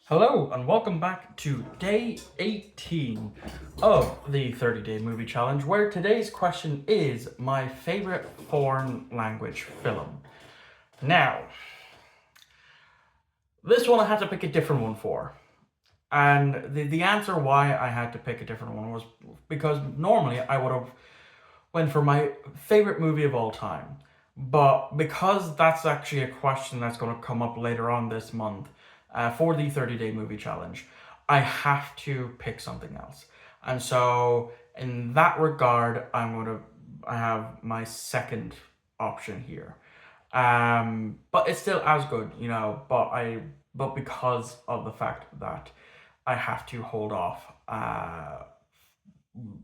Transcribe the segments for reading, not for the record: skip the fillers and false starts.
Hello and welcome back to day 18 of the 30-day movie challenge, where today's question is my favorite foreign language film. Now, this one I had to pick a different one for. And the answer why I had to pick a different one was because normally I would have went for my favorite movie of all time. But because that's actually a question that's going to come up later on this month for the 30-day movie challenge, I have to pick something else. And so in that regard, I have my second option here. But it's still as good, but because of the fact that I have to hold off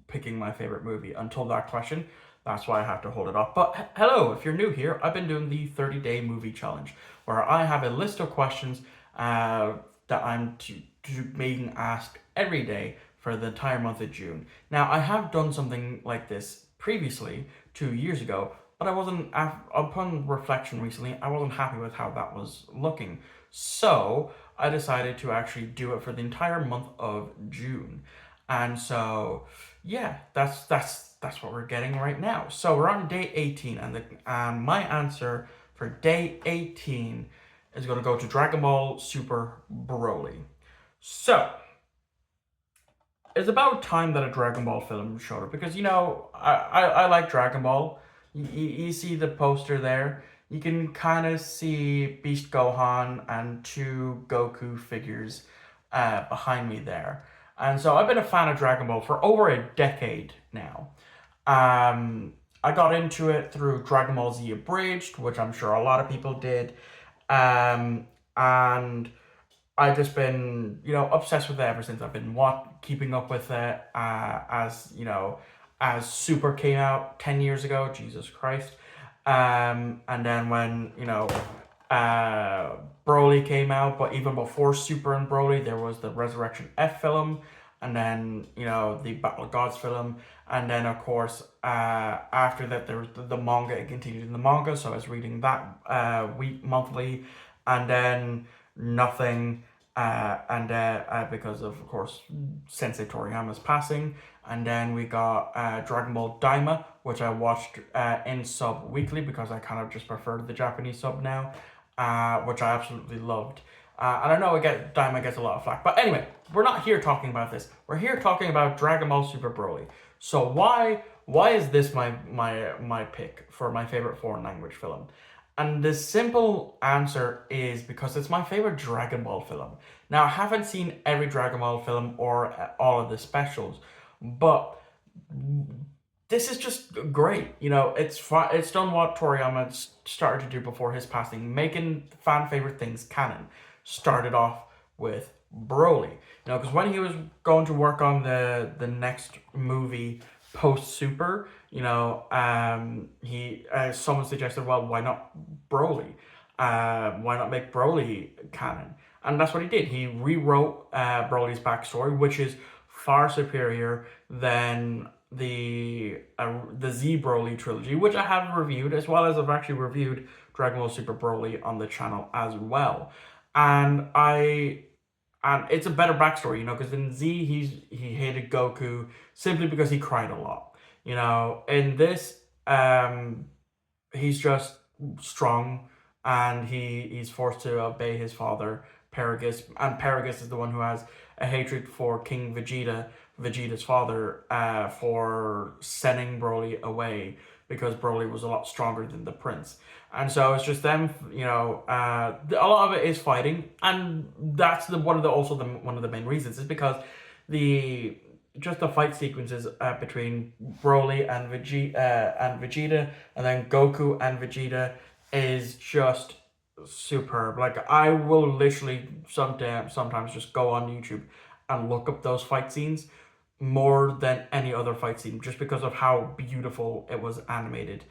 picking my favorite movie until that question. That's why I have to hold it off. But hello, if you're new here, I've been doing the 30-day movie challenge, where I have a list of questions that I'm being asked every day for the entire month of June. Now, I have done something like this previously, 2 years ago, but I wasn't, upon reflection recently, I wasn't happy with how that was looking. So I decided to actually do it for the entire month of June. And so, yeah, that's what we're getting right now. So we're on day 18, and my answer for day 18 is going to go to Dragon Ball Super Broly. So it's about time that a Dragon Ball film showed up because I like Dragon Ball. You see the poster there. You can kind of see Beast Gohan and two Goku figures behind me there. And so I've been a fan of Dragon Ball for over a decade now. I got into it through Dragon Ball Z Abridged, which I'm sure a lot of people did. And I've just been, obsessed with it ever since. I've been keeping up with it as Super came out 10 years ago. Jesus Christ. And then when, Broly came out, but even before Super and Broly, there was the Resurrection F film, and then, the Battle of Gods film. And then, of course, after that, there was the manga. It continued in the manga, so I was reading that monthly. And then nothing, and because of course, Sensei Toriyama's passing. And then we got Dragon Ball Daima, which I watched in sub weekly because I kind of just prefer the Japanese sub now, which I absolutely loved. And I know Daima gets a lot of flack, but anyway, we're not here talking about this. We're here talking about Dragon Ball Super Broly. So why is this my pick for my favorite foreign language film? And the simple answer is because it's my favorite Dragon Ball film. Now, I haven't seen every Dragon Ball film or all of the specials, but this is just great. It's done what Toriyama started to do before his passing, making fan favorite things canon. Started off with Broly, because when he was going to work on the next movie post Super, he someone suggested, well, why not Broly? Why not make Broly canon? And that's what he did. He rewrote Broly's backstory, which is far superior than the Z Broly trilogy, which I have reviewed, as well as I've actually reviewed Dragon Ball Super Broly on the channel as well. And it's a better backstory, because in Z he hated Goku simply because he cried a lot. In this, he's just strong, and he's forced to obey his father, Paragus, and Paragus is the one who has a hatred for King Vegeta, Vegeta's father, for sending Broly away because Broly was a lot stronger than the prince. And so it's just them, a lot of it is fighting, and that's one of the main reasons is because the fight sequences between Broly and Vegeta, and then Goku and Vegeta is just superb. Like, I will literally sometimes just go on YouTube and look up those fight scenes more than any other fight scene, just because of how beautiful it was animated.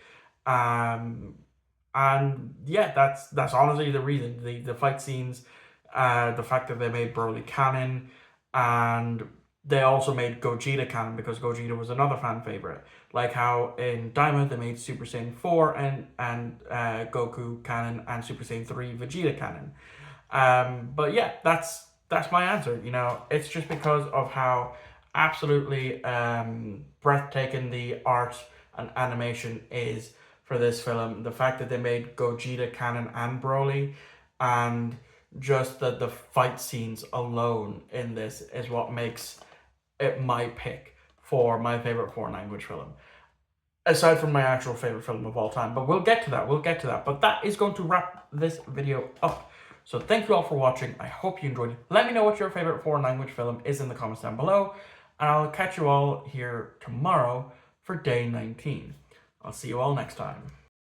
And yeah, that's honestly the reason. The fight scenes, the fact that they made Broly canon, and they also made Gogeta canon because Gogeta was another fan favorite. Like how in Diamond they made Super Saiyan 4 and Goku canon, and Super Saiyan 3 Vegeta canon. But yeah, that's my answer. You know, it's just because of how absolutely breathtaking the art and animation is for this film. The fact that they made Gogeta canon and Broly, and just the fight scenes alone in this is what makes it my pick for my favorite foreign language film, aside from my actual favorite film of all time. But we'll get to that. We'll get to that. But that is going to wrap this video up. So thank you all for watching. I hope you enjoyed it. Let me know what your favorite foreign language film is in the comments down below. And I'll catch you all here tomorrow for day 19. I'll see you all next time.